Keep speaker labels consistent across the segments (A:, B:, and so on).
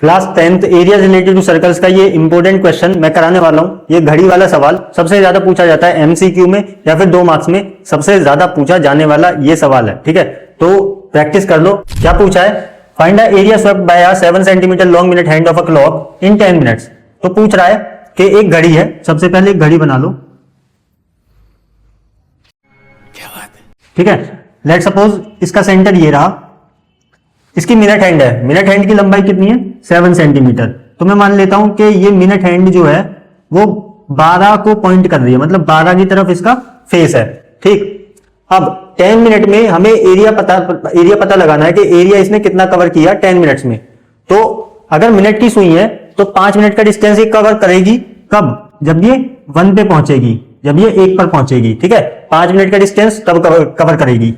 A: Class 10th area related to circles का ये important question मैं कराने वाला हूं। ये घड़ी वाला सवाल सबसे ज्यादा पूछा जाता है एमसीक्यू में या फिर 2 मार्क्स में सबसे ज्यादा पूछा जाने वाला ये सवाल है। ठीक है, तो प्रैक्टिस कर लो। क्या पूछा है? Find the area swept by a 7 centimetre long minute hand of a clock in 10 minutes. तो पूछ रहा है कि एक घड़ी है, सबसे पहले एक घड़ी बना लो। क्या बात है, ठीक है। लेट सपोज इसका सेंटर ये रहा, इसकी मिनट हैंड है। मिनट हैंड की लंबाई कितनी है? 7 सेंटीमीटर। तो मैं मान लेता हूं कि ये मिनट हैंड जो है वो 12 को पॉइंट कर रही है, मतलब 12 की तरफ इसका फेस है। ठीक, अब 10 मिनट में हमें एरिया पता लगाना है कि एरिया इसने कितना कवर किया 10 मिनट्स में। तो अगर मिनट की सुई है तो 5 मिनट का डिस्टेंस ये कवर करेगी। कब? जब ये 1 पे पहुंचेगी, जब ये 1 पर पहुंचेगी। ठीक है, 5 मिनट का डिस्टेंस तब कवर करेगी।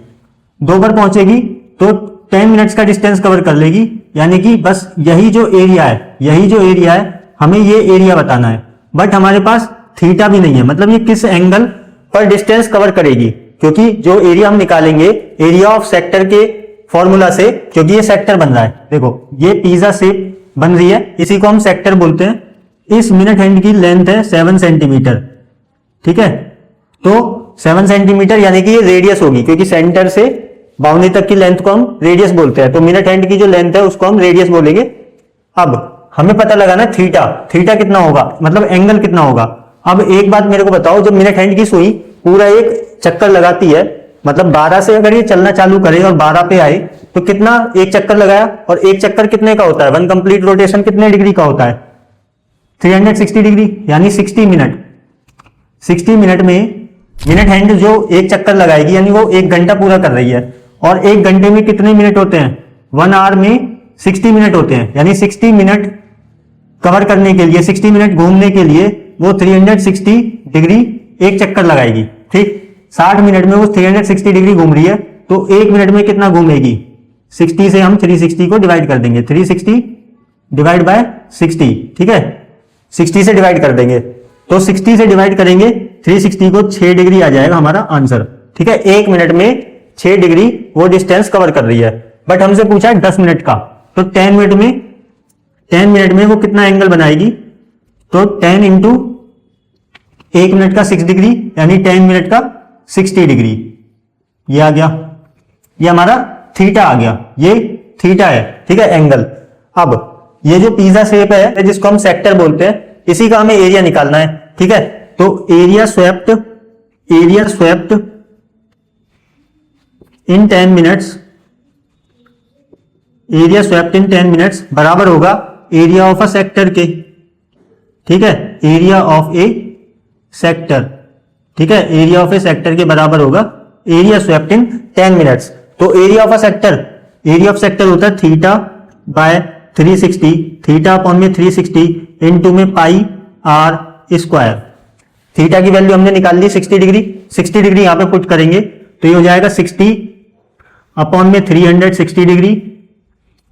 A: 2 पर पहुंचेगी तो 10 मिनट्स का डिस्टेंस कवर कर लेगी। यानी कि बस यही जो एरिया है हमें ये एरिया बताना है। बट हमारे पास थीटा भी नहीं है, मतलब ये किस एंगल पर डिस्टेंस कवर करेगी। क्योंकि जो एरिया हम निकालेंगे एरिया ऑफ सेक्टर के फॉर्मूला से, क्योंकि ये सेक्टर बन रहा है। देखो ये पिज्जा शेप बन रही है, इसी को हम सेक्टर बोलते हैं। इस मिनट हैंड की लेंथ है 7 सेंटीमीटर। ठीक है, तो 7 सेंटीमीटर यानी कि ये रेडियस होगी, क्योंकि सेंटर से बाउंड्री तक की लेंथ को हम रेडियस बोलते हैं। तो मिनट हैंड की जो लेंथ है उसको हम रेडियस बोलेंगे। अब हमें पता लगाना थीटा कितना होगा, मतलब एंगल कितना होगा। अब एक बात मेरे को बताओ, जब मिनट हैंड की सुई पूरा एक चक्कर लगाती है, मतलब 12 से अगर ये चलना चालू करे और 12 पे आए तो कितना एक चक्कर लगाया, और एक चक्कर कितने का होता है? 1 कंप्लीट रोटेशन कितने डिग्री का होता है? 360 डिग्री, यानी 60 मिनट। 60 मिनट में मिनट हैंड जो एक चक्कर लगाएगी यानी वो 1 घंटा पूरा कर रही है। और 1 घंटे में कितने मिनट होते हैं? 1 आवर में 60 मिनट होते हैं। यानी 60 मिनट कवर करने के लिए, 60 मिनट घूमने के लिए वो 360 डिग्री एक चक्कर लगाएगी। ठीक, 60 मिनट में वो 360 डिग्री घूम रही है, तो 1 मिनट में कितना घूमेगी? 60 से हम 360 को डिवाइड कर देंगे। 360 डिवाइड बाय 60। ठीक है, 60 से डिवाइड कर देंगे, तो 60 से डिवाइड करेंगे 360 को, 6 डिग्री आ जाएगा हमारा आंसर। ठीक है, 1 मिनट में 6 डिग्री वो डिस्टेंस कवर कर रही है। बट हमसे पूछा है 10 मिनट का, तो 10 मिनट में वो कितना एंगल बनाएगी? तो 10 इंटू 1 मिनट का 6 डिग्री, यानी 10 मिनट का 60 डिग्री। ये आ गया, ये हमारा थीटा आ गया, ये थीटा है। ठीक है, एंगल। अब ये जो पिज्जा शेप है जिसको हम सेक्टर बोलते हैं, इसी का हमें एरिया निकालना है। ठीक है, तो एरिया स्वेप्ट इन 10 मिनट्स, एरिया स्वेप्ट इन 10 मिनट्स बराबर होगा एरिया ऑफ अ सेक्टर के। ठीक है, एरिया ऑफ ए सेक्टर। ठीक है, एरिया ऑफ ए सेक्टर के बराबर होगा एरिया स्वेप्ट इन 10 मिनट्स। तो एरिया ऑफ अ सेक्टर होता है थीटा बाय 360, थीटा अपॉन में 360 इनटू में पाई आर स्क्वायर। थीटा की वैल्यू हमने निकाल ली 60 डिग्री। 60 डिग्री यहां पे पुट करेंगे तो ये हो जाएगा 60 अपॉन में 360 डिग्री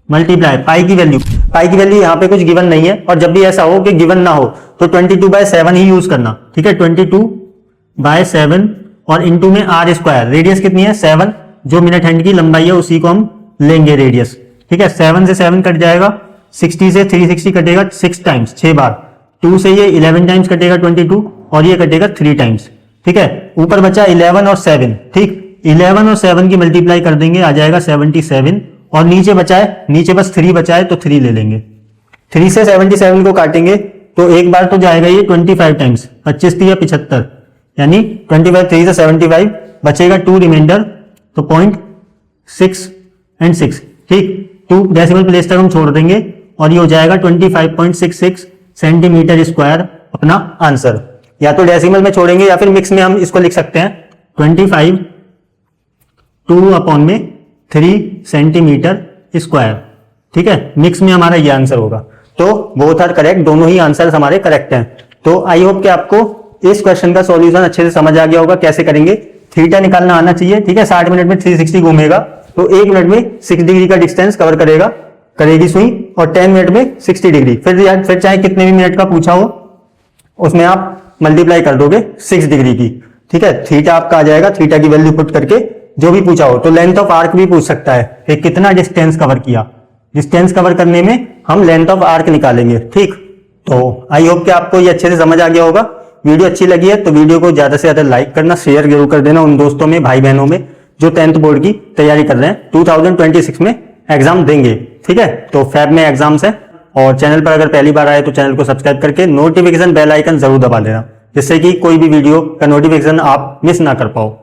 A: मल्टीप्लाई पाई की वैल्यू यहां पे कुछ गिवन नहीं है। और जब भी ऐसा हो कि गिवन ना हो तो 22/7 ही यूज करना। ठीक है, 22/7 और इनटू में आर स्क्वायर। रेडियस कितनी है? 7। जो मिनट हैंड की लंबाई है उसी को हम लेंगे रेडियस। ठीक है, 7 से 7 कट जाएगा, 60 से 360 कटेगा 6 टाइम्स, 6 बार। 2 से ये 11 टाइम्स कटेगा 22, और ये कटेगा 3 टाइम्स। ठीक है, ऊपर बचा 11 और 7। ठीक, 11 और 7 की मल्टीप्लाई कर देंगे, आ जाएगा 77। और नीचे बस 3 बचा है तो 3 ले लेंगे। 3 से 77 को काटेंगे तो एक बार तो जाएगा ये 25 टाइम्स, 25 3 या 75, यानी 25 3 से 75 बचेगा 2 रिमाइंडर, तो 0.6 and 6। ठीक, 2 डेसिमल प्लेस तक हम छोड़ देंगे और ये हो जाएगा 25.66 सेंटीमीटर स्क्वायर अपना आंसर। या तो डेसिमल में छोड़ेंगे या फिर मिक्स में हम इसको लिख सकते हैं 25 2 अपॉन में 3 सेंटीमीटर स्क्वायर। ठीक है, मिक्स में हमारा ये आंसर होगा। तो बोथ आर करेक्ट, दोनों ही आंसर हमारे करेक्ट हैं। तो आई होप कि आपको इस क्वेश्चन का सॉल्यूशन अच्छे से समझ आ गया होगा, कैसे करेंगे। थीटा निकालना आना चाहिए। ठीक है, 60 मिनट में 360 घूमेगा तो 1 मिनट में 6 डिग्री का डिस्टेंस कवर करेगी सुई, और 10 मिनट में 60 डिग्री। फिर चाहे कितने भी मिनट का पूछा हो उसमें आप मल्टीप्लाई कर दोगे 6 डिग्री की। ठीक है, थीटा आपका आ जाएगा, थीटा की वैल्यू पुट करके जो भी पूछा हो। तो लेंथ ऑफ आर्क भी पूछ सकता है कि कितना डिस्टेंस कवर किया। डिस्टेंस कवर करने में हम लेंथ ऑफ आर्क निकालेंगे। ठीक, तो आई होप कि आपको ये अच्छे से समझ आ गया होगा। वीडियो अच्छी लगी है तो वीडियो को ज्यादा से ज्यादा लाइक करना, शेयर जरूर कर देना उन दोस्तों में, भाई बहनों में जो 10th बोर्ड की तैयारी कर रहे हैं, 2026 में एग्जाम देंगे। ठीक है, तो फैब में एग्जाम्स है। और चैनल पर अगर पहली बार आए तो चैनल को सब्सक्राइब करके नोटिफिकेशन बेल आइकन जरूर दबा देना, जिससे कि कोई भी वीडियो का नोटिफिकेशन आप मिस ना कर पाओ।